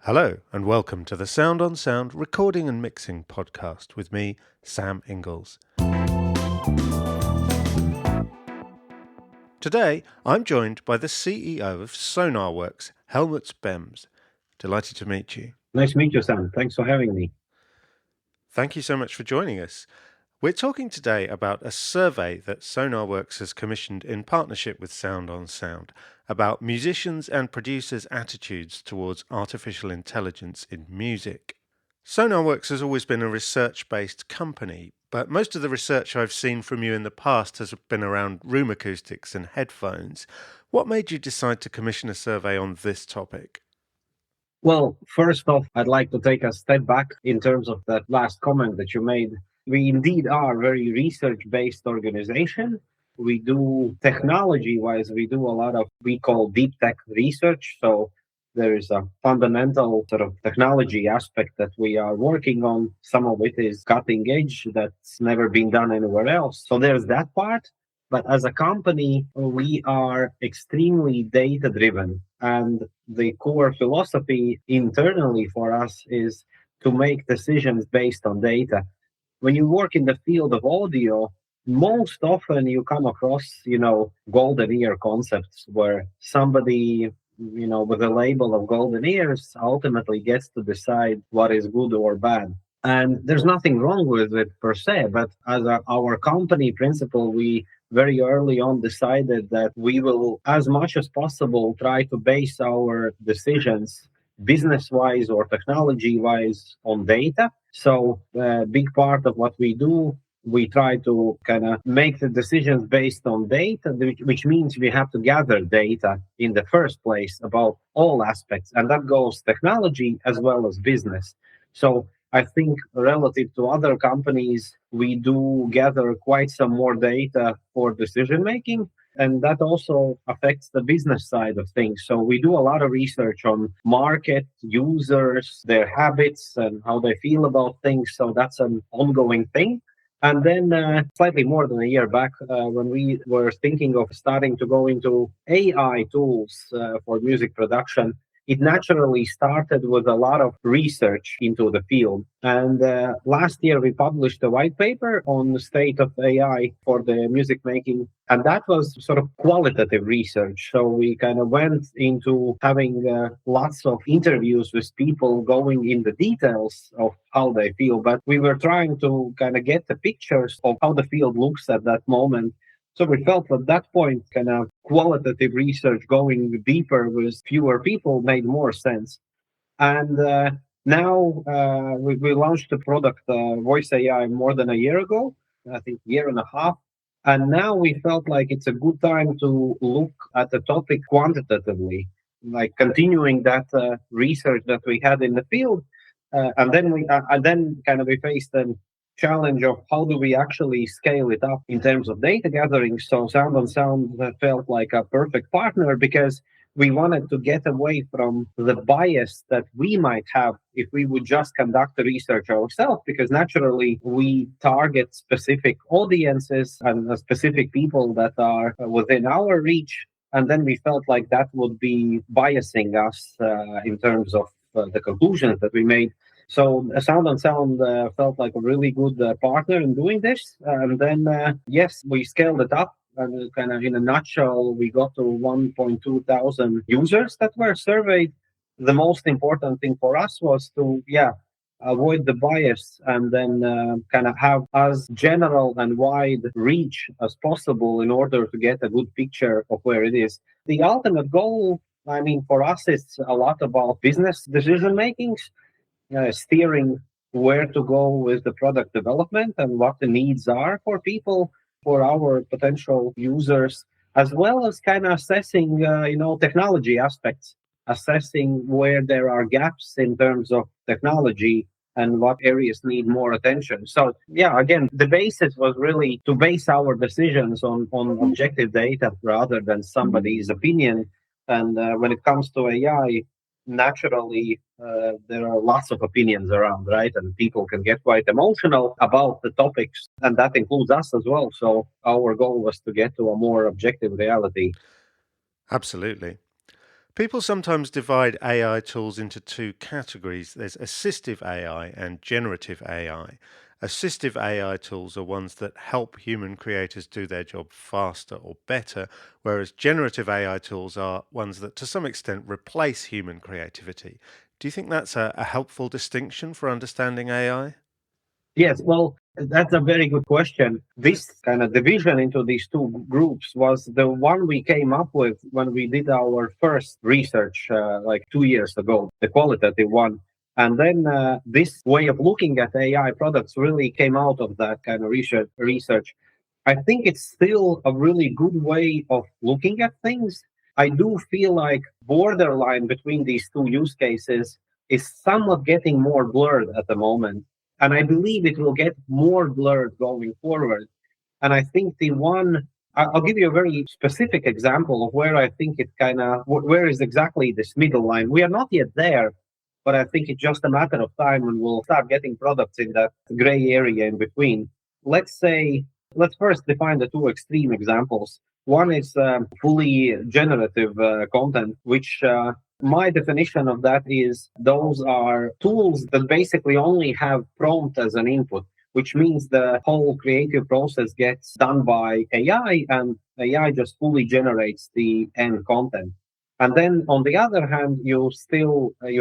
Hello, and welcome to the Sound on Sound recording and mixing podcast with me, Sam Inglis. Today, I'm joined by the CEO of Sonarworks, Helmuts Bems. Delighted to meet you. Nice to meet you, Sam. Thanks for having me. Thank you so much for joining us. We're talking today about a survey that Sonarworks has commissioned in partnership with Sound on Sound about musicians' and producers' attitudes towards artificial intelligence in music. Sonarworks has always been a research-based company, but most of the research I've seen from you in the past has been around room acoustics and headphones. What made you decide to commission a survey on this topic? Well, first off, I'd like to take a step back in terms of that last comment that you made. We indeed are a very research-based organization. We do technology-wise, we do a lot of we call deep tech research. So there is a fundamental sort of technology aspect that we are working on. Some of it is cutting edge that's never been done anywhere else. So there's that part. But as a company, we are extremely data driven. And the core philosophy internally for us is to make decisions based on data. When you work in the field of audio, most often you come across, golden ear concepts where somebody, with a label of golden ears ultimately gets to decide what is good or bad. And there's nothing wrong with it per se, but as our company principle, we very early on decided that we will, as much as possible, try to base our decisions business wise or technology wise on data. So, a big part of what we do, we try to kind of make the decisions based on data, which means we have to gather data in the first place about all aspects. And that goes technology as well as business. So, I think relative to other companies, we do gather quite some more data for decision making. And that also affects the business side of things. So we do a lot of research on market, users, their habits, and how they feel about things. So that's an ongoing thing. And then slightly more than a year back, when we were thinking of starting to go into AI tools for music production, it naturally started with a lot of research into the field. And last year, we published a white paper on the state of AI for the music making. And that was sort of qualitative research. So we kind of went into having lots of interviews with people going in the details of how they feel. But we were trying to kind of get the pictures of how the field looks at that moment. So we felt at that point, kind of qualitative research going deeper with fewer people made more sense. And now we launched the product Voice AI more than a year ago, I think year and a half. And now we felt like it's a good time to look at the topic quantitatively, like continuing that research that we had in the field. And then kind of we faced an challenge of how do we actually scale it up in terms of data gathering. So Sound on Sound felt like a perfect partner because we wanted to get away from the bias that we might have if we would just conduct the research ourselves, because naturally we target specific audiences and specific people that are within our reach. And then we felt like that would be biasing us in terms of the conclusions that we made. So Sound on Sound felt like a really good partner in doing this. And then, yes, we scaled it up. And kind of in a nutshell, we got to 1.2 thousand users that were surveyed. The most important thing for us was to, avoid the bias and then kind of have as general and wide reach as possible in order to get a good picture of where it is. The ultimate goal, I mean, for us, it's a lot about business decision makings, steering where to go with the product development and what the needs are for people, for our potential users, as well as kind of assessing, technology aspects, assessing where there are gaps in terms of technology and what areas need more attention. So, yeah, again, the basis was really to base our decisions on objective data rather than somebody's opinion. And when it comes to AI, naturally, there are lots of opinions around, right? And people can get quite emotional about the topics, and that includes us as well. So our goal was to get to a more objective reality. Absolutely. People sometimes divide AI tools into two categories. There's assistive AI and generative AI. Assistive AI tools are ones that help human creators do their job faster or better, whereas generative AI tools are ones that to some extent replace human creativity. Do you think that's a helpful distinction for understanding AI? Yes, well, that's a very good question. This kind of division into these two groups was the one we came up with when we did our first research like 2 years ago, the qualitative one. And then this way of looking at AI products really came out of that kind of research. I think it's still a really good way of looking at things. I do feel like borderline between these two use cases is somewhat getting more blurred at the moment, and I believe it will get more blurred going forward. And I think I'll give you a very specific example of where I think it kind of, where is exactly this middle line. We are not yet there, but I think it's just a matter of time when we'll start getting products in that gray area in between. Let's say, let's first define the two extreme examples. One is fully generative content, which my definition of that is those are tools that basically only have prompt as an input, which means the whole creative process gets done by AI and AI just fully generates the end content. And then on the other hand, you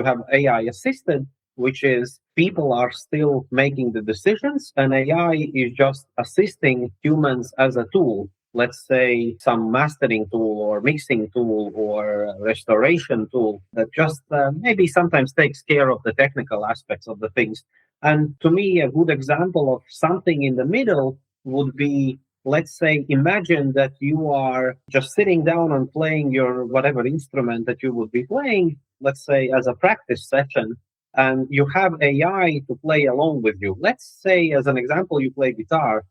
have AI assisted, which is people are still making the decisions and AI is just assisting humans as a tool. Let's say some mastering tool or mixing tool or restoration tool that just maybe sometimes takes care of the technical aspects of the things. And to me, a good example of something in the middle would be, let's say, imagine that you are just sitting down and playing your whatever instrument that you would be playing, let's say, as a practice session, and you have AI to play along with you. Let's say, as an example, you play guitar,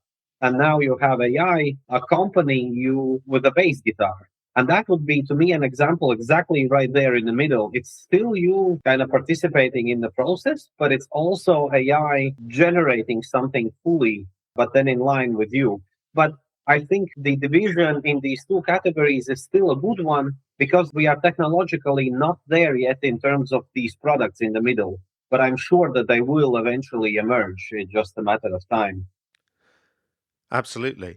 and now you have AI accompanying you with a bass guitar. And that would be, to me, an example exactly right there in the middle. It's still you kind of participating in the process, but it's also AI generating something fully, but then in line with you. But I think the division in these two categories is still a good one because we are technologically not there yet in terms of these products in the middle. But I'm sure that they will eventually emerge. It's just a matter of time. Absolutely.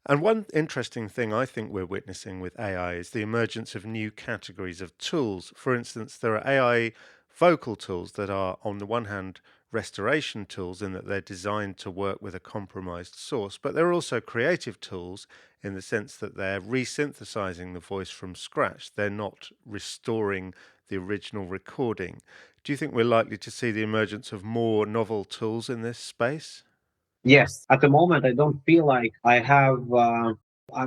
And one interesting thing I think we're witnessing with AI is the emergence of new categories of tools. For instance, there are AI vocal tools that are, on the one hand, restoration tools in that they're designed to work with a compromised source, but they're also creative tools in the sense that they're resynthesizing the voice from scratch. They're not restoring the original recording. Do you think we're likely to see the emergence of more novel tools in this space? Yes, at the moment, I don't feel like I'm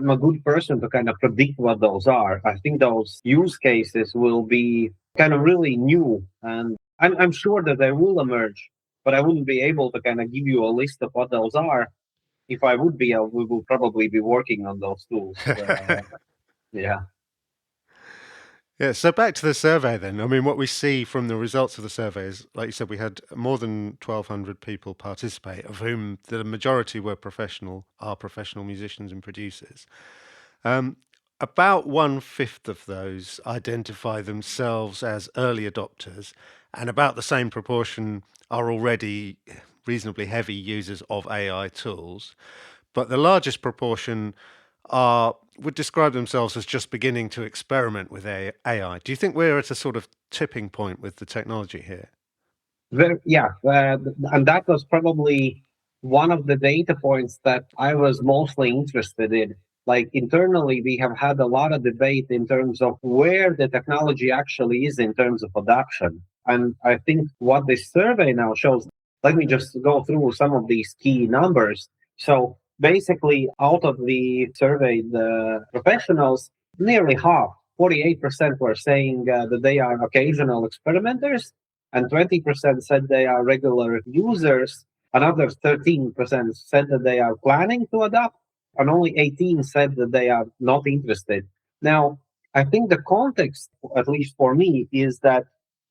a good person to kind of predict what those are. I think those use cases will be kind of really new, and I'm sure that they will emerge, but I wouldn't be able to kind of give you a list of what those are. If I would be, we will probably be working on those tools. Yeah. Yeah, so back to the survey then. I mean, what we see from the results of the survey is, like you said, we had more than 1,200 people participate, of whom the majority are professional musicians and producers. Um, about 1/5 of those identify themselves as early adopters, and about the same proportion are already reasonably heavy users of AI tools. But the largest proportion would describe themselves as just beginning to experiment with AI. Do you think we're at a sort of tipping point with the technology here? Yeah, and that was probably one of the data points that I was mostly interested in. Like internally, we have had a lot of debate in terms of where the technology actually is in terms of adoption. And I think what this survey now shows, let me just go through some of these key numbers. So basically, out of the surveyed professionals, nearly half, 48% were saying that they are occasional experimenters and 20% said they are regular users. Another 13% said that they are planning to adopt, and only 18 said that they are not interested. Now, I think the context, at least for me, is that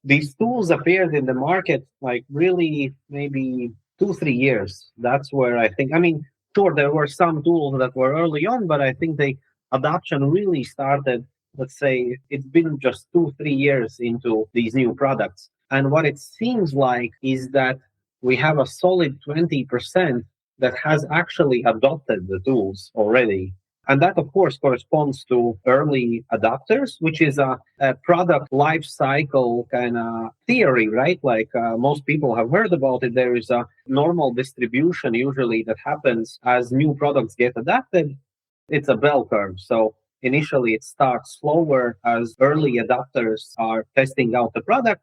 these tools appeared in the market like really maybe 2, 3 years. That's where I think, I mean, sure, there were some tools that were early on, but I think the adoption really started let's say it's been just 2, 3 years into these new products. And what it seems like is that we have a solid 20% that has actually adopted the tools already. And that, of course, corresponds to early adopters, which is a product life cycle kind of theory, right? Like most people have heard about it. There is a normal distribution usually that happens as new products get adapted. It's a bell curve. So initially it starts slower as early adopters are testing out the product.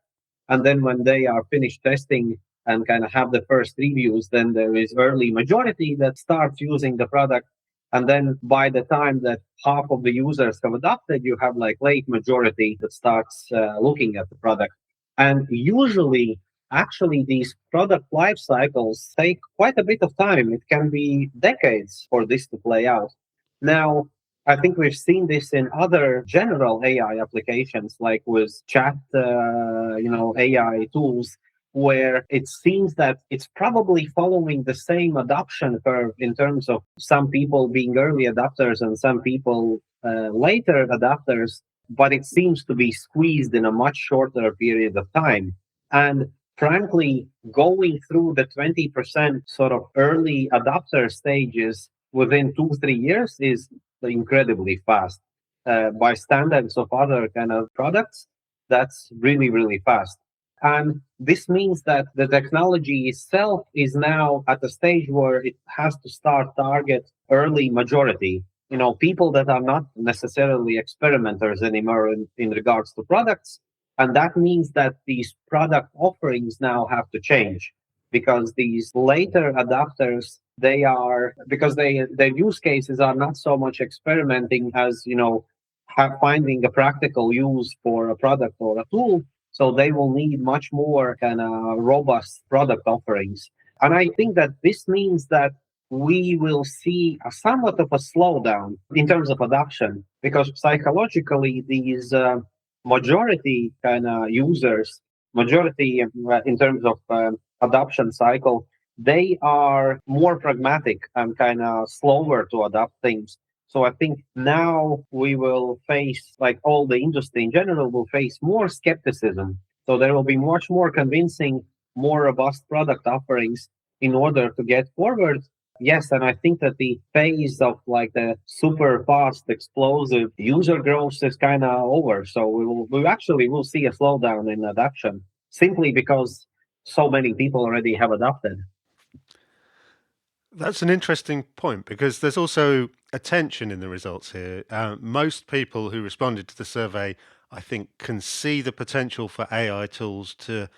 And then when they are finished testing and kind of have the first reviews, then there is early majority that starts using the product. And then by the time that half of the users have adopted, you have like late majority that starts looking at the product. And usually, actually, these product life cycles take quite a bit of time. It can be decades for this to play out. Now, I think we've seen this in other general AI applications, like with chat, AI tools, where it seems that it's probably following the same adoption curve in terms of some people being early adopters and some people later adopters, but it seems to be squeezed in a much shorter period of time. And frankly, going through the 20% sort of early adopter stages within 2, 3 years is incredibly fast. By standards of other kind of products, that's really, really fast. And this means that the technology itself is now at a stage where it has to start target early majority. People that are not necessarily experimenters anymore in regards to products. And that means that these product offerings now have to change because these later adapters, they are, because their use cases are not so much experimenting as, finding a practical use for a product or a tool. So they will need much more kind of robust product offerings. And I think that this means that we will see a somewhat of a slowdown in terms of adoption because psychologically these majority kind of users, majority in terms of adoption cycle, they are more pragmatic and kind of slower to adopt things. So I think now we will face, like all the industry in general, will face more skepticism. So there will be much more convincing, more robust product offerings in order to get forward. Yes, and I think that the phase of like the super fast, explosive user growth is kind of over. So we actually will see a slowdown in adoption simply because so many people already have adopted. That's an interesting point because there's also a tension in the results here. Most people who responded to the survey, I think, can see the potential for AI tools to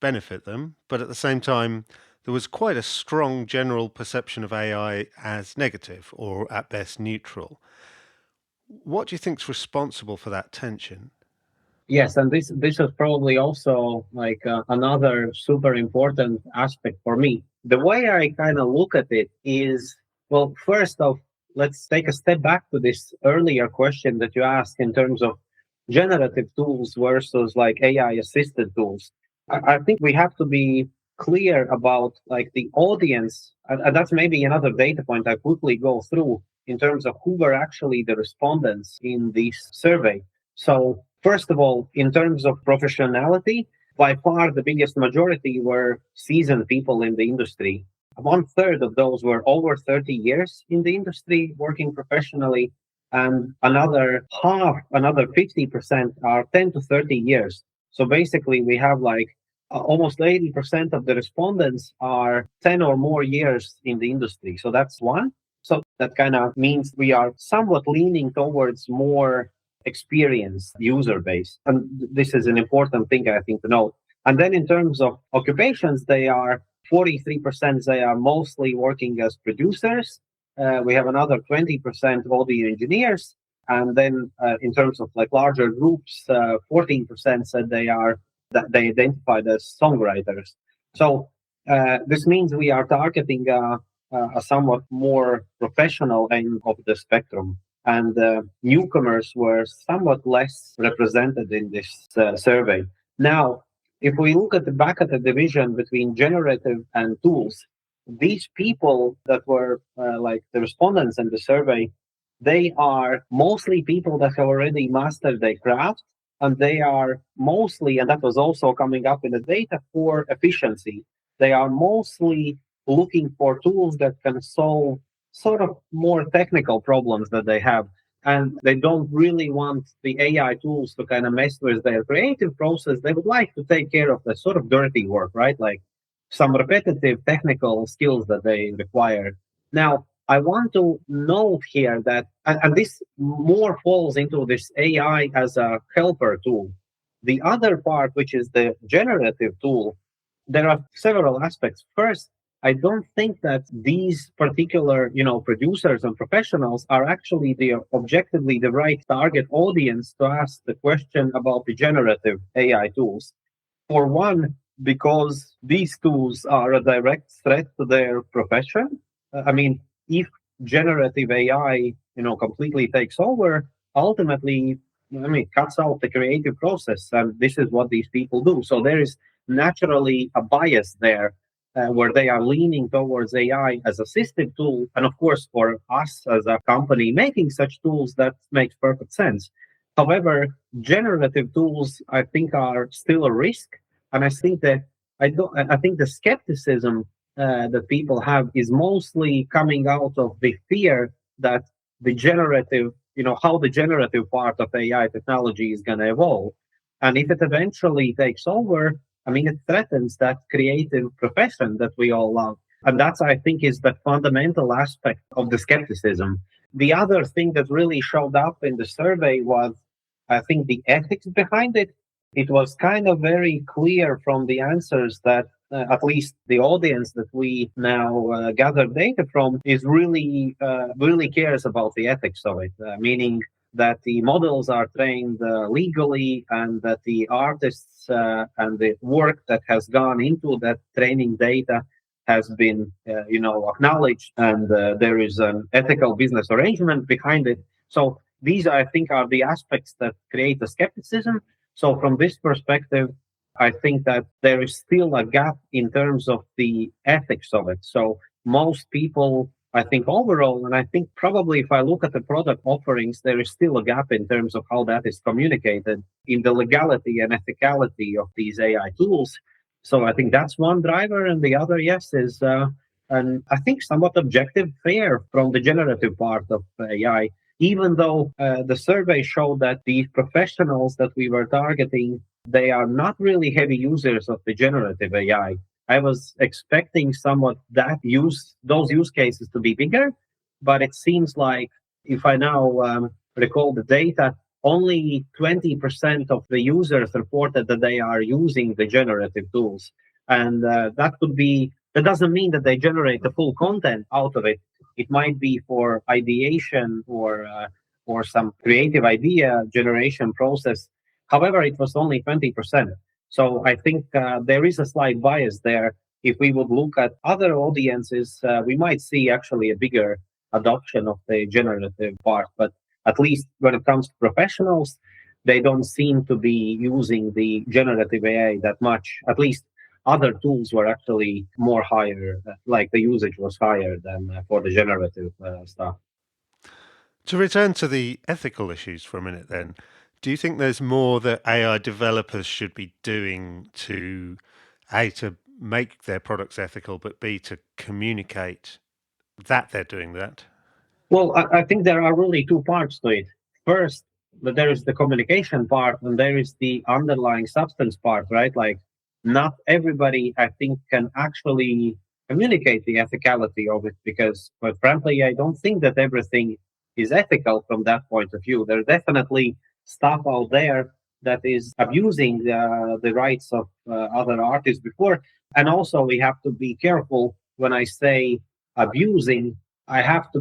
benefit them, but at the same time, there was quite a strong general perception of AI as negative or at best neutral. What do you think is responsible for that tension? Yes, and this is probably also like another super important aspect for me. The way I kind of look at it is, well, first off, let's take a step back to this earlier question that you asked in terms of generative tools versus like AI assisted tools. I think we have to be clear about like the audience, and that's maybe another data point I quickly go through in terms of who were actually the respondents in this survey. So first of all, in terms of professionality, by far the biggest majority were seasoned people in the industry. One third of those were over 30 years in the industry working professionally, and another half, another 50% are 10 to 30 years. So basically, we have like almost 80% of the respondents are 10 or more years in the industry. So that's one. So that kind of means we are somewhat leaning towards more experienced user base. And this is an important thing, I think, to note. And then in terms of occupations, they are 43%, they are mostly working as producers. We have another 20% audio engineers. And then in terms of like larger groups, 14% said that they identified as songwriters. So this means we are targeting a somewhat more professional end of the spectrum. And newcomers were somewhat less represented in this survey. Now, if we look at the back at the division between generative and tools, these people that were like the respondents in the survey, they are mostly people that have already mastered their craft, and they are mostly, and that was also coming up in the data, for efficiency. They are mostly looking for tools that can solve sort of more technical problems that they have. And they don't really want the AI tools to kind of mess with their creative process. They would like to take care of the sort of dirty work, right? Like some repetitive technical skills that they require. Now, I want to note here that, and this more falls into this AI as a helper tool. The other part, which is the generative tool, there are several aspects. First, I don't think that these particular, producers and professionals are actually the objectively the right target audience to ask the question about the generative AI tools. For one, because these tools are a direct threat to their profession. I mean, if generative AI, completely takes over, ultimately, cuts out the creative process, and this is what these people do. So there is naturally a bias there, where they are leaning towards AI as assistive tool, and of course, for us as a company making such tools, that makes perfect sense. However, generative tools, I think, are still a risk, and I think that I think the skepticism that people have is mostly coming out of the fear that the generative, how the generative part of AI technology is going to evolve, and if it eventually takes over, I mean, it threatens that creative profession that we all love, and that's, I think, is the fundamental aspect of the skepticism. The other thing that really showed up in the survey was, I think, the ethics behind it. It was kind of very clear from the answers that at least the audience that we now gather data from is really cares about the ethics of it, meaning that the models are trained legally, and that the artists and the work that has gone into that training data has been acknowledged, and there is an ethical business arrangement behind it. So these, I think, are the aspects that create the skepticism. So from this perspective, I think that there is still a gap in terms of the ethics of it. So most people, I think, overall, and I think probably if I look at the product offerings, there is still a gap in terms of how that is communicated in the legality and ethicality of these AI tools. So I think that's one driver, and the other, yes, is and I think somewhat objective fear from the generative part of AI, even though the survey showed that the professionals that we were targeting, they are not really heavy users of the generative AI. I was expecting somewhat those use cases to be bigger, but it seems like, if I now recall the data, only 20% of the users reported that they are using the generative tools, and that doesn't mean that they generate the full content out of it. It might be for ideation or some creative idea generation process. However, it was only 20%. So I think there is a slight bias there. If we would look at other audiences, we might see actually a bigger adoption of the generative part. But at least when it comes to professionals, they don't seem to be using the generative AI that much. At least other tools were actually more higher, like the usage was higher than for the generative stuff. To return to the ethical issues for a minute, then, do you think there's more that AI developers should be doing to A, to make their products ethical, but B, to communicate that they're doing that? Well, I think there are really two parts to it. First, there is the communication part, and there is the underlying substance part, right? Like, not everybody, I think, can actually communicate the ethicality of it, because, quite frankly, I don't think that everything is ethical from that point of view. There's definitely stuff out there that is abusing the rights of other artists before. And also, we have to be careful when I say abusing. I have to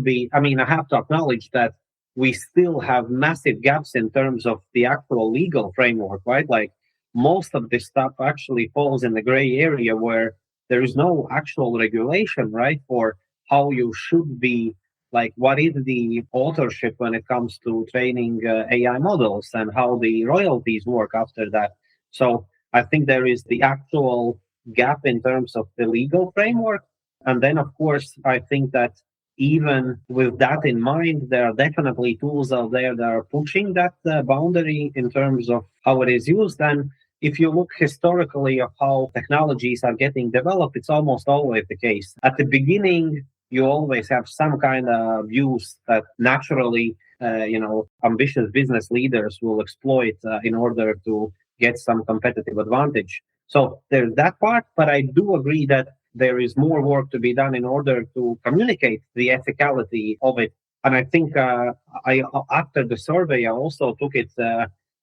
acknowledge that we still have massive gaps in terms of the actual legal framework, right? Like, most of this stuff actually falls in the gray area where there is no actual regulation, right, for how you should be, like, what is the authorship when it comes to training AI models, and how the royalties work after that. So I think there is the actual gap in terms of the legal framework. And then, of course, I think that even with that in mind, there are definitely tools out there that are pushing that boundary in terms of how it is used. And if you look historically of how technologies are getting developed, it's almost always the case. At the beginning, you always have some kind of use that naturally, ambitious business leaders will exploit in order to get some competitive advantage. So there's that part, but I do agree that there is more work to be done in order to communicate the ethicality of it. And I think I after the survey, I also took it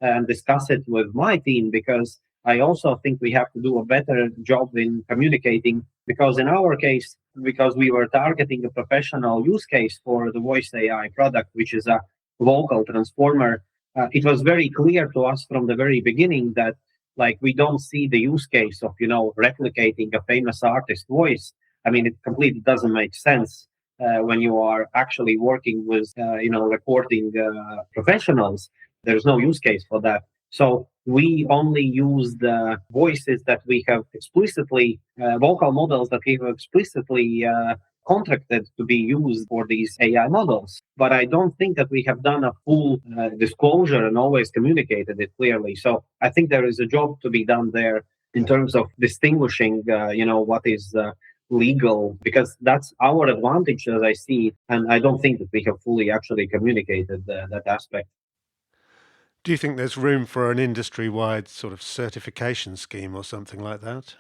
and discussed it with my team because I also think we have to do a better job in communicating. Because in our case, because we were targeting a professional use case for the voice AI product, which is a vocal transformer, it was very clear to us from the very beginning that like we don't see the use case of replicating a famous artist voice. I mean, it completely doesn't make sense when you are actually working with recording professionals. There's no use case for that. So we only use the voices that we have explicitly vocal models that we have explicitly contracted to be used for these AI models. But I don't think that we have done a full disclosure and always communicated it clearly. So I think there is a job to be done there in terms of distinguishing, what is legal, because that's our advantage as I see it. And I don't think that we have fully actually communicated that aspect. Do you think there's room for an industry-wide sort of certification scheme or something like that?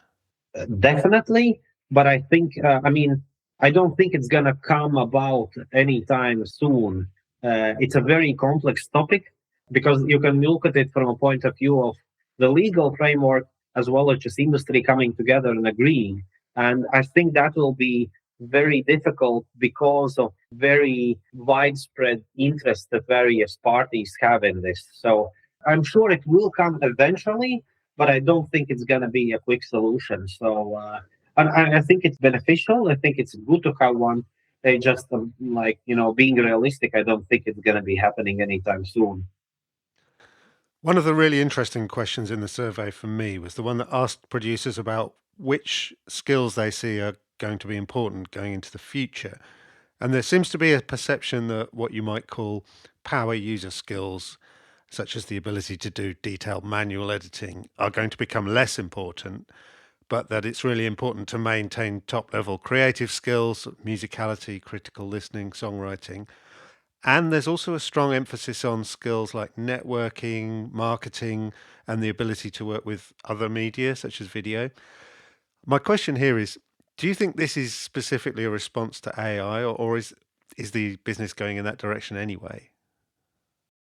Definitely, but I think, I don't think it's going to come about anytime soon. It's a very complex topic because you can look at it from a point of view of the legal framework as well as just industry coming together and agreeing. And I think that will be very difficult because of very widespread interest that various parties have in this. So I'm sure it will come eventually, but I don't think it's going to be a quick solution. So, and I think it's beneficial. I think it's good to have one. They just being realistic. I don't think it's going to be happening anytime soon. One of the really interesting questions in the survey for me was the one that asked producers about which skills they see are going to be important going into the future. And there seems to be a perception that what you might call power user skills, such as the ability to do detailed manual editing, are going to become less important, but that it's really important to maintain top level creative skills, musicality, critical listening, songwriting. And there's also a strong emphasis on skills like networking, marketing, and the ability to work with other media, such as video. My question here is, do you think this is specifically a response to AI, or is the business going in that direction anyway?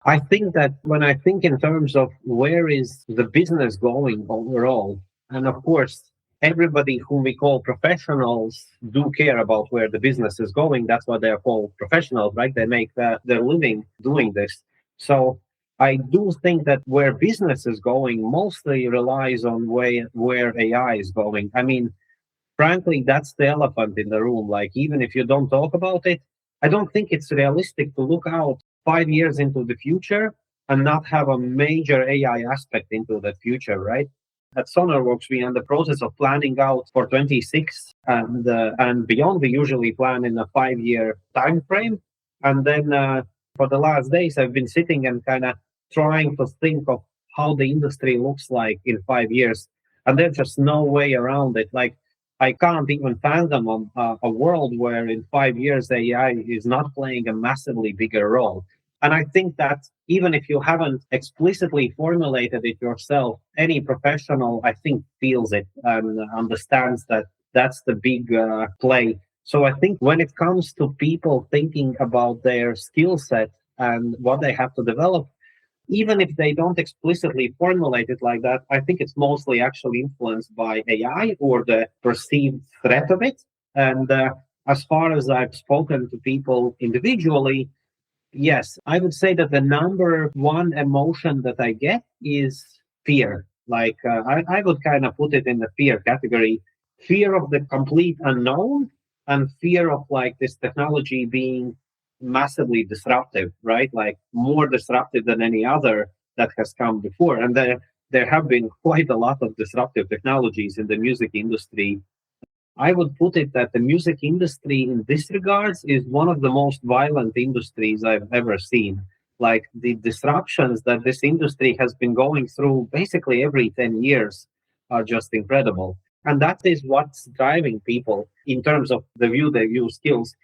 I think that when I think in terms of where is the business going overall, and of course, everybody whom we call professionals do care about where the business is going. That's why they're called professionals, right? They make their living doing this. So I do think that where business is going mostly relies on where AI is going. I mean, frankly, that's the elephant in the room. Like, even if you don't talk about it, I don't think it's realistic to look out 5 years into the future and not have a major AI aspect into that future, right? At Sonarworks, we are in the process of planning out for 26 and beyond. We usually plan in a 5 year time frame. And then for the last days, I've been sitting and kind of trying to think of how the industry looks like in 5 years. And there's just no way around it. Like, I can't even fathom a world where in 5 years AI is not playing a massively bigger role. And I think that even if you haven't explicitly formulated it yourself, any professional, I think, feels it and understands that that's the big play. So I think when it comes to people thinking about their skill set and what they have to develop, even if they don't explicitly formulate it like that, I think it's mostly actually influenced by AI or the perceived threat of it. And as far as I've spoken to people individually, yes, I would say that the number one emotion that I get is fear. Like, I would kind of put it in the fear category, fear of the complete unknown and fear of like this technology being massively disruptive, right? Like more disruptive than any other that has come before. And there have been quite a lot of disruptive technologies in the music industry I would put it that the music industry in this regards is one of the most violent industries I've ever seen. Like the disruptions that this industry has been going through basically every 10 years are just incredible. And that is what's driving people in terms of the view they view skills.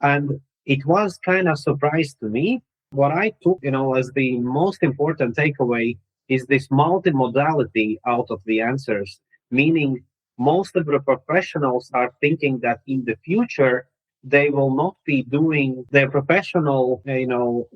And it was kind of surprise to me. What I took, as the most important takeaway is this multimodality out of the answers, meaning most of the professionals are thinking that in the future they will not be doing their professional,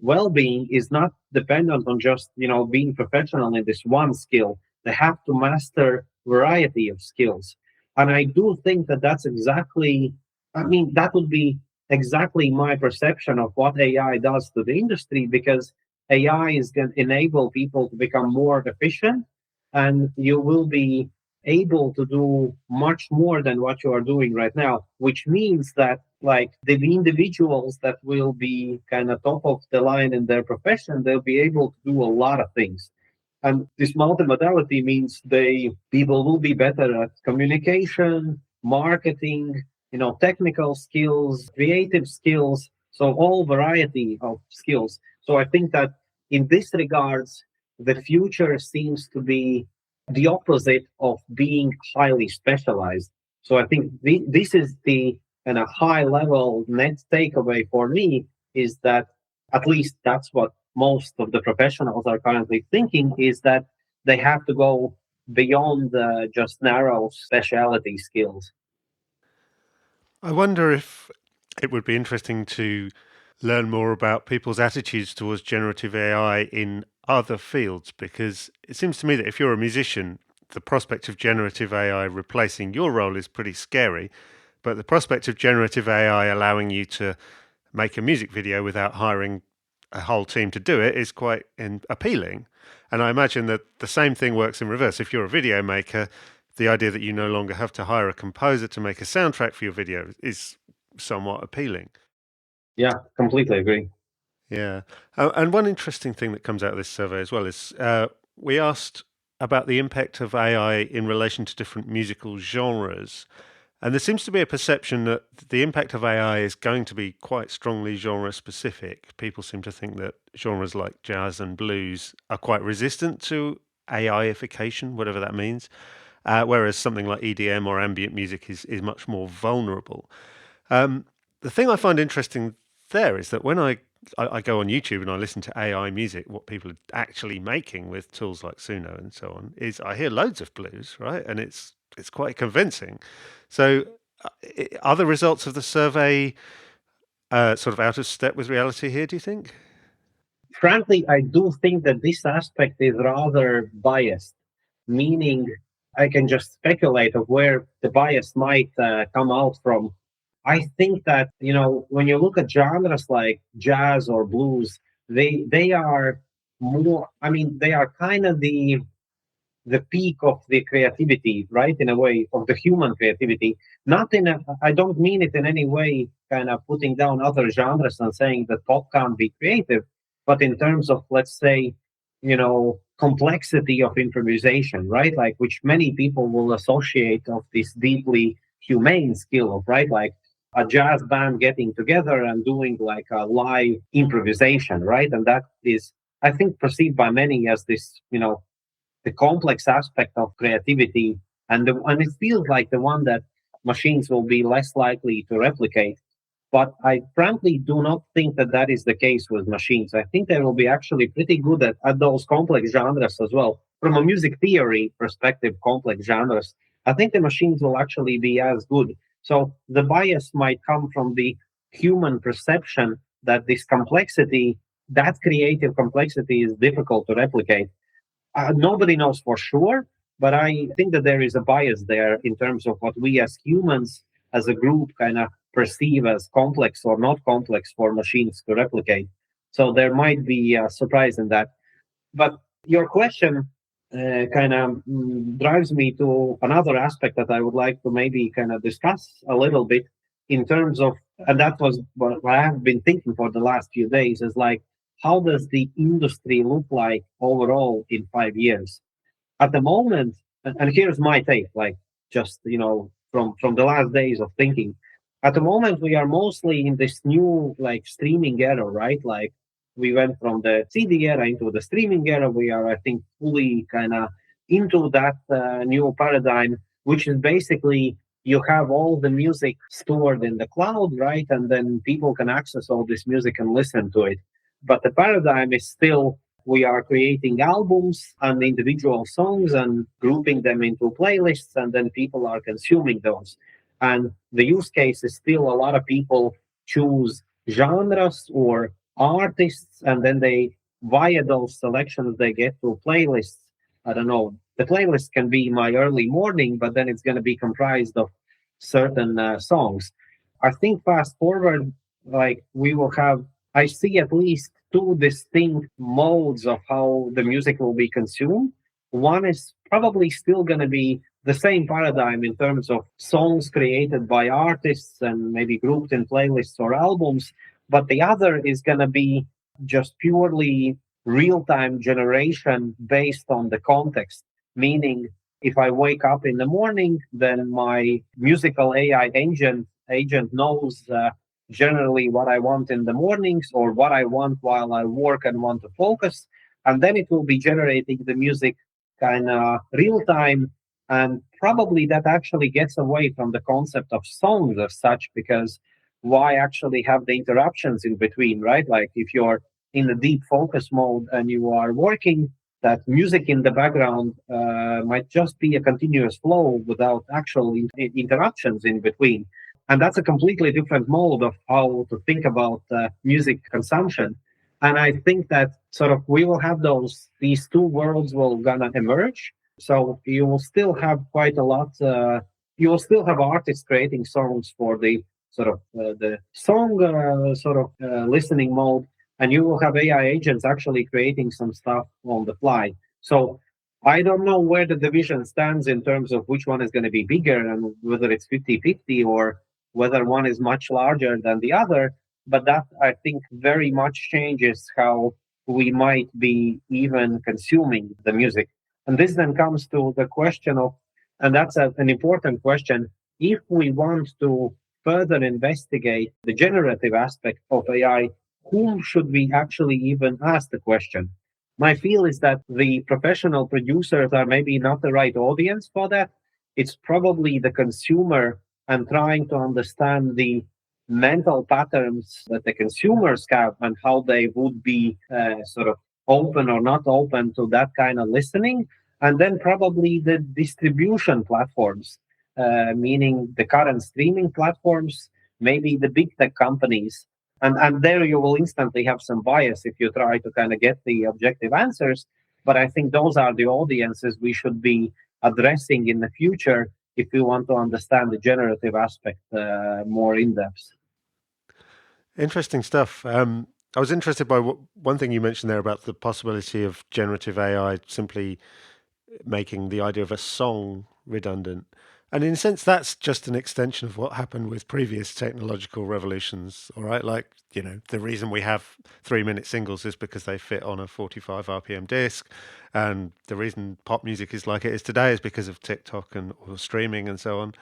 well-being is not dependent on just, being professional in this one skill. They have to master variety of skills. And I do think that that's exactly, I mean, that would be exactly my perception of what AI does to the industry, because AI is going to enable people to become more efficient, and you will be able to do much more than what you are doing right now, which means that like the individuals that will be kind of top of the line in their profession, they'll be able to do a lot of things. And this multimodality means people will be better at communication, marketing, technical skills, creative skills, so all variety of skills. So I think that in this regards, the future seems to be the opposite of being highly specialized. So I think this is the kind of high level net takeaway for me, is that at least that's what most of the professionals are currently thinking, is that they have to go beyond just narrow specialty skills. I wonder if it would be interesting to learn more about people's attitudes towards generative AI in other fields, because it seems to me that if you're a musician, the prospect of generative AI replacing your role is pretty scary, but the prospect of generative AI allowing you to make a music video without hiring a whole team to do it is quite appealing. And I imagine that the same thing works in reverse. If you're a video maker, the idea that you no longer have to hire a composer to make a soundtrack for your video is somewhat appealing. Yeah, completely agree. Yeah. And one interesting thing that comes out of this survey as well is we asked about the impact of AI in relation to different musical genres. And there seems to be a perception that the impact of AI is going to be quite strongly genre specific. People seem to think that genres like jazz and blues are quite resistant to AIification, whatever that means, whereas something like EDM or ambient music is much more vulnerable. The thing I find interesting there is that when I go on YouTube and I listen to AI music, what people are actually making with tools like Suno and so on, is I hear loads of blues, right? And it's quite convincing. So are the results of the survey sort of out of step with reality here, do you think? Frankly, I do think that this aspect is rather biased, meaning I can just speculate of where the bias might come out from. I think that, when you look at genres like jazz or blues, they are more, I mean, they are kind of the peak of the creativity, right? In a way, of the human creativity. Not in a, I don't mean it in any way kind of putting down other genres and saying that pop can't be creative, but in terms of, let's say, complexity of improvisation, right? Like, which many people will associate of this deeply humane skill of, right? Like a jazz band getting together and doing like a live improvisation, right? And that is, I think, perceived by many as this, the complex aspect of creativity, and it feels like the one that machines will be less likely to replicate. But I frankly do not think that that is the case with machines. I think they will be actually pretty good at those complex genres as well. From a music theory perspective, complex genres, I think the machines will actually be as good. So the bias might come from the human perception that this complexity, that creative complexity, is difficult to replicate. Nobody knows for sure, but I think that there is a bias there in terms of what we as humans, as a group, kind of perceive as complex or not complex for machines to replicate. So there might be a surprise in that. But your question kind of drives me to another aspect that I would like to maybe kind of discuss a little bit in terms of, and that was what I have been thinking for the last few days, is like, how does the industry look like overall in 5 years? At the moment, and here's my take, like just, from the last days of thinking. At the moment, we are mostly in this new like streaming era, right? Like we went from the CD era into the streaming era. We are, I think, fully kind of into that new paradigm, which is basically you have all the music stored in the cloud, right? And then people can access all this music and listen to it. But the paradigm is still we are creating albums and individual songs and grouping them into playlists, and then people are consuming those. And the use case is still a lot of people choose genres or artists, and then they, via those selections, they get to playlists. I don't know. The playlist can be my early morning, but then it's going to be comprised of certain songs. I think fast forward, like we will have, I see at least two distinct modes of how the music will be consumed. One is probably still going to be the same paradigm in terms of songs created by artists and maybe grouped in playlists or albums, but the other is going to be just purely real time generation based on the context. Meaning, if I wake up in the morning, then my musical AI agent knows generally what I want in the mornings or what I want while I work and want to focus. And then it will be generating the music kind of real time. And probably that actually gets away from the concept of songs as such, because why actually have the interruptions in between, right? Like if you're in a deep focus mode and you are working, that music in the background might just be a continuous flow without actual interruptions in between. And that's a completely different mode of how to think about music consumption. And I think that sort of we will have these two worlds will gonna emerge. So you will still have quite a lot. You will still have artists creating songs for the sort of the song listening mode, and you will have AI agents actually creating some stuff on the fly. So I don't know where the division stands in terms of which one is going to be bigger and whether it's 50-50 or whether one is much larger than the other. But that, I think, very much changes how we might be even consuming the music. And this then comes to the question of, and that's an important question, if we want to further investigate the generative aspect of AI, whom should we actually even ask the question? My feel is that the professional producers are maybe not the right audience for that. It's probably the consumer and trying to understand the mental patterns that the consumers have and how they would be sort of open or not open to that kind of listening. And then probably the distribution platforms, meaning the current streaming platforms, maybe the big tech companies. And there you will instantly have some bias if you try to kind of get the objective answers. But I think those are the audiences we should be addressing in the future if we want to understand the generative aspect more in depth. Interesting stuff. I was interested by one thing you mentioned there about the possibility of generative AI simply making the idea of a song redundant. And in a sense, that's just an extension of what happened with previous technological revolutions. All right. Like, the reason we have 3-minute singles is because they fit on a 45 RPM disc. And the reason pop music is like it is today is because of TikTok and or streaming and so on.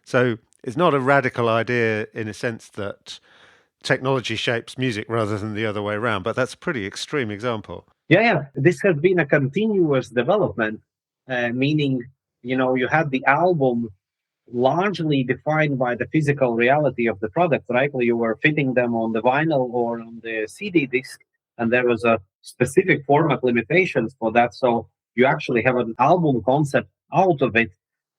So it's not a radical idea in a sense that technology shapes music rather than the other way around. But that's a pretty extreme example. Yeah. This has been a continuous development, meaning, you had the album largely defined by the physical reality of the product, right? You were fitting them on the vinyl or on the CD disc, and there was a specific format limitations for that. So you actually have an album concept out of it.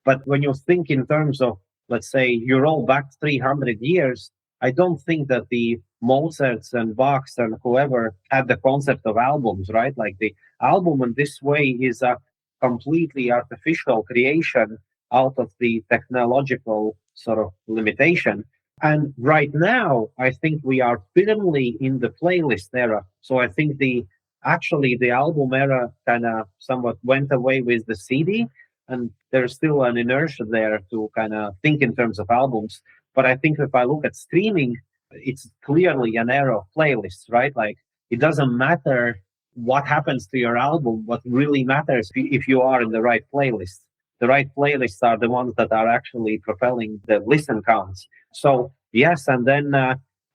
But when you think in terms of, let's say, you roll back 300 years, I don't think that the Mozarts and Bachs and whoever had the concept of albums, right? Like the album in this way is a completely artificial creation out of the technological sort of limitation. And right now, I think we are firmly in the playlist era. So I think the album era kind of somewhat went away with the CD, and there's still an inertia there to kind of think in terms of albums. But I think if I look at streaming, it's clearly an era of playlists, right? Like it doesn't matter what happens to your album. What really matters if you are in the right playlist. the right playlists are the ones that are actually propelling the listen counts. So yes, and then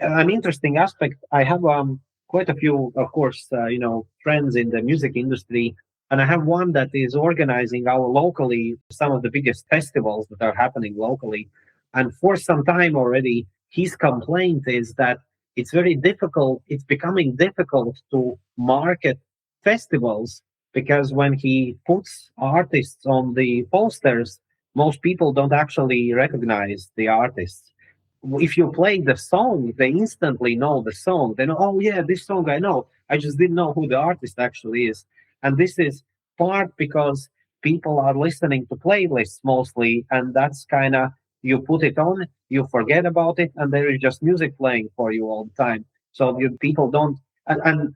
an interesting aspect, I have quite a few, of course, friends in the music industry, and I have one that is organizing our locally some of the biggest festivals that are happening locally. And for some time already, his complaint is that it's very difficult, it's becoming difficult to market festivals because when he puts artists on the posters, most people don't actually recognize the artists. If you play the song, they instantly know the song. They know, oh yeah, this song I know. I just didn't know who the artist actually is. And this is part because people are listening to playlists mostly, and that's kind of, you put it on, you forget about it, and there is just music playing for you all the time. So people don't, and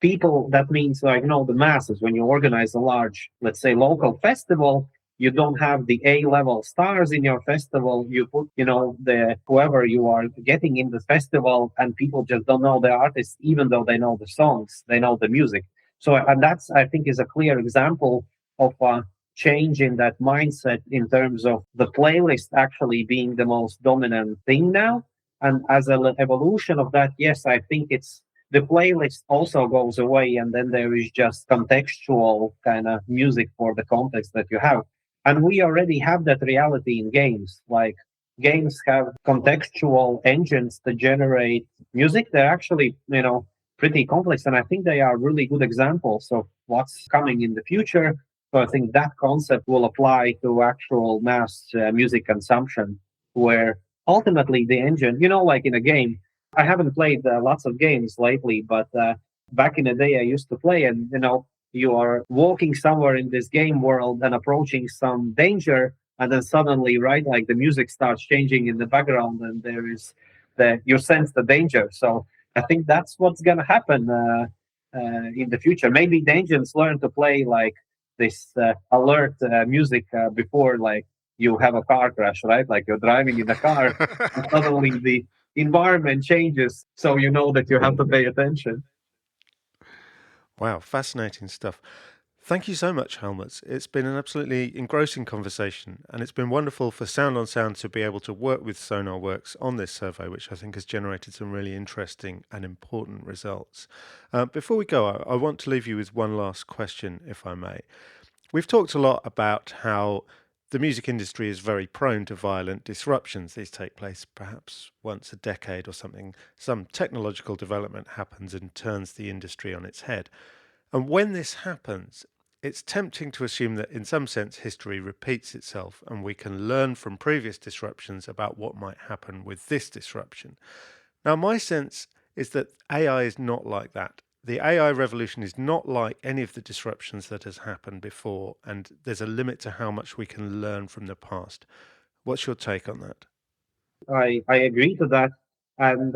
people, that means like, the masses. When you organize a large, let's say, local festival, you don't have the A level stars in your festival. You put, the whoever you are getting in the festival, and people just don't know the artist, even though they know the songs, they know the music. So, and that's, I think, is a clear example of a change in that mindset in terms of the playlist actually being the most dominant thing now. And as an evolution of that, yes, I think it's, the playlist also goes away, and then there is just contextual kind of music for the context that you have. And we already have that reality in games. Like, games have contextual engines that generate music. They're actually, pretty complex. And I think they are really good examples of what's coming in the future. So I think that concept will apply to actual mass music consumption, where ultimately the engine, like in a game, I haven't played lots of games lately, but back in the day I used to play, and you are walking somewhere in this game world and approaching some danger, and then suddenly, right, like the music starts changing in the background, and there is you sense the danger. So I think that's what's gonna happen in the future. Maybe the engines learn to play like this alert music before, like, you have a car crash, right? Like you're driving in a car, and suddenly the environment changes, so you know that you have to pay attention. Wow, fascinating stuff. Thank you so much, Helmuts. It's been an absolutely engrossing conversation, and it's been wonderful for Sound on Sound to be able to work with Sonarworks on this survey, which I think has generated some really interesting and important results. Before we go, I want to leave you with one last question, if I may. We've talked a lot about how the music industry is very prone to violent disruptions. These take place perhaps once a decade or something. Some technological development happens and turns the industry on its head. And when this happens, it's tempting to assume that in some sense history repeats itself and we can learn from previous disruptions about what might happen with this disruption. Now, my sense is that AI is not like that. The AI revolution is not like any of the disruptions that has happened before, and there's a limit to how much we can learn from the past. What's your take on that? I agree to that, and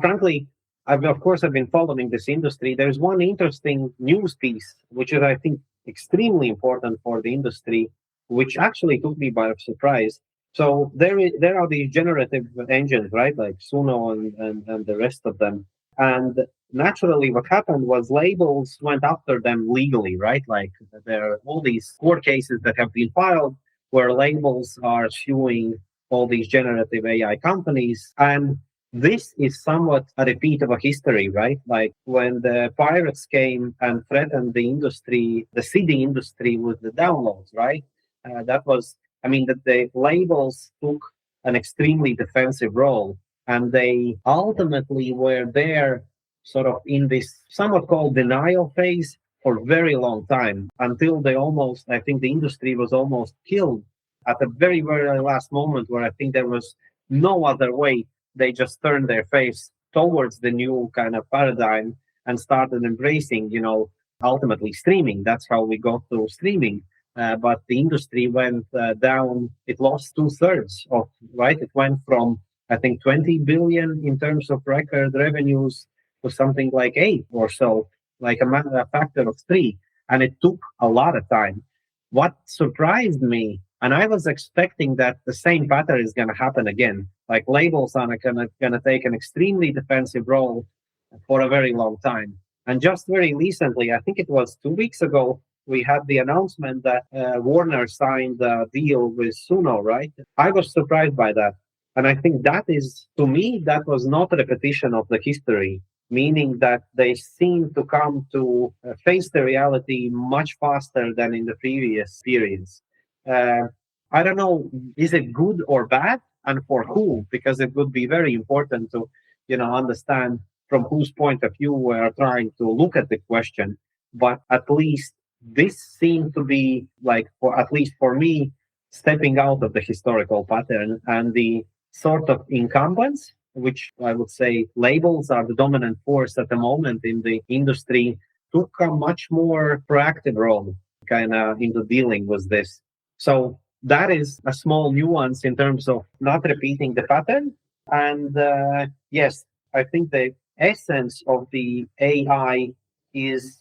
frankly, I've been following this industry. There's one interesting news piece, which is, I think, extremely important for the industry, which actually took me by surprise. So there are these generative engines, right, like Suno and the rest of them, and naturally, what happened was labels went after them legally, right? Like, there are all these court cases that have been filed where labels are suing all these generative AI companies. And this is somewhat a repeat of a history, right? Like when the pirates came and threatened the industry, the CD industry, with the downloads, right? That was, I mean, that the labels took an extremely defensive role, and they ultimately were there sort of in this somewhat called denial phase for a very long time, until they almost, I think the industry was almost killed at the very, very last moment, where I think there was no other way. They just turned their face towards the new kind of paradigm and started embracing, ultimately streaming. That's how we got to streaming. But the industry went down. It lost two-thirds of, right? It went from, I think, 20 billion in terms of record revenues to something like eight or so, like a factor of three. And it took a lot of time. What surprised me, and I was expecting that the same pattern is going to happen again. Like labels are going to take an extremely defensive role for a very long time. And just very recently, I think it was 2 weeks ago, we had the announcement that Warner signed a deal with Suno, right? I was surprised by that. And I think that is, to me, that was not a repetition of the history, meaning that they seem to come to face the reality much faster than in the previous periods. Uh, I don't know, is it good or bad, and for who? Because it would be very important to, understand from whose point of view we are trying to look at the question. But at least this seemed to be like, for at least for me, stepping out of the historical pattern and the sort of incumbents, which I would say labels are the dominant force at the moment in the industry, took a much more proactive role kind of into dealing with this. So that is a small nuance in terms of not repeating the pattern. And yes, I think the essence of the AI is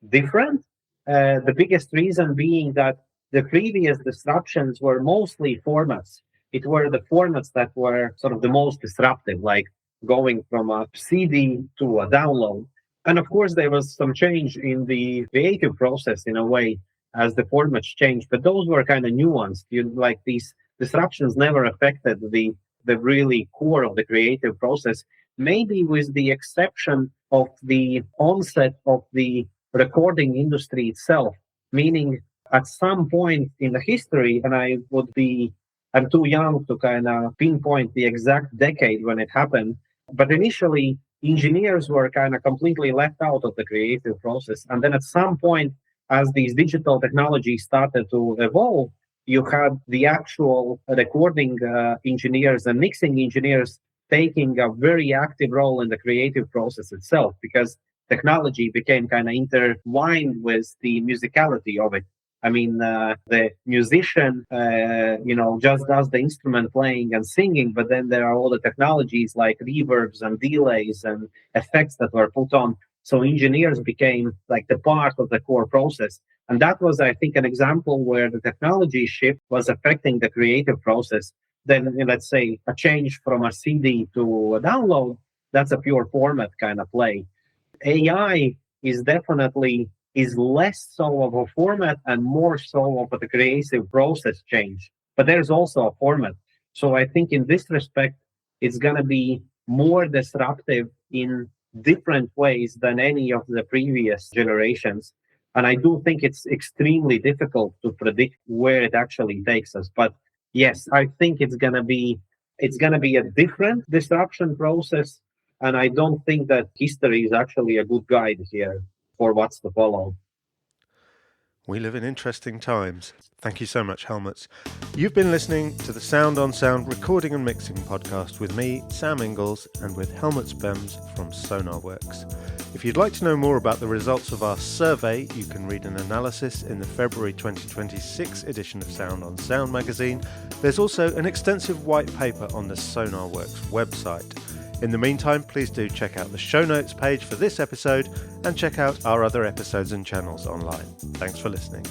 different. The biggest reason being that the previous disruptions were mostly formats. It were the formats that were sort of the most disruptive, like going from a CD to a download. And of course, there was some change in the creative process in a way as the formats changed, but those were kind of nuanced. Like these disruptions never affected the really core of the creative process, maybe with the exception of the onset of the recording industry itself, meaning at some point in the history, and I'm too young to kind of pinpoint the exact decade when it happened, but initially engineers were kind of completely left out of the creative process. And then at some point, as these digital technologies started to evolve, you had the actual recording engineers and mixing engineers taking a very active role in the creative process itself, because technology became kind of intertwined with the musicality of it. I mean, the musician, just does the instrument playing and singing, but then there are all the technologies like reverbs and delays and effects that were put on. So engineers became like the part of the core process. And that was, I think, an example where the technology shift was affecting the creative process. Then, let's say, a change from a CD to a download, that's a pure format kind of play. AI is definitely is less so of a format and more so of a creative process change. But there's also a format. So I think in this respect, it's going to be more disruptive in different ways than any of the previous generations. And I do think it's extremely difficult to predict where it actually takes us. But yes, I think it's gonna be a different disruption process. And I don't think that history is actually a good guide here for what's to follow. We live in interesting times. Thank you so much, Helmuts. You've been listening to the Sound on Sound recording and mixing podcast with me, Sam Inglis, and with Helmuts Bems from Sonarworks. If you'd like to know more about the results of our survey, you can read an analysis in the February 2026 edition of Sound on Sound magazine. There's also an extensive white paper on the Sonarworks website. In the meantime, please do check out the show notes page for this episode and check out our other episodes and channels online. Thanks for listening.